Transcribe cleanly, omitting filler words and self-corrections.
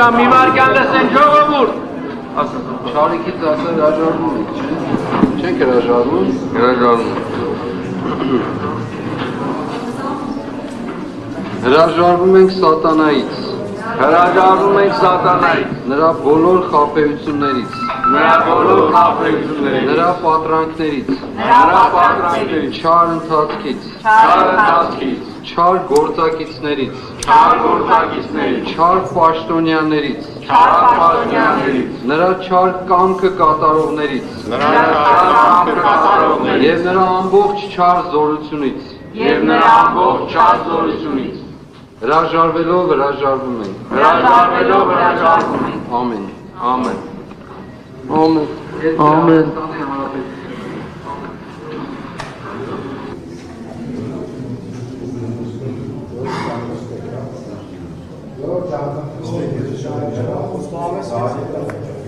ջան, մի վարկյան լսենք ժողովուրդ։ Շարիկից ասել հրաժարվում եք, չէ՞։ Չենք հրաժարվում։ Հրաժարվում։ Հրաժարվում ենք սատանայից։ Հրաժարվում ենք սատանայից։ Նրա բոլոր խաբեություններից։ Նրա բոլոր խաբեություններից։ Նրա պատրանքներից։ Նրա պատրանքներից։ Չար ընթացքից։ Չար ընթացքից։ Չար գործակիցներից։ Չար գործակիցներից։ Չար պաշտոնյաներից։ Չար պաշտոնյաներից։ Նրա չար կամքը կատարողներից։ Նրա չար կամքը կատարողներից։ Եվ նրա ամբողջ չար զորությունից։ Եվ նրա ամբողջ չար զորությունից։ Հրաժարվելով հրաժարվում ենք։ Հրաժարվելով հրաժարվում ենք։ Ամեն։ Ամեն։ Ամեն։ Ամեն։ Slava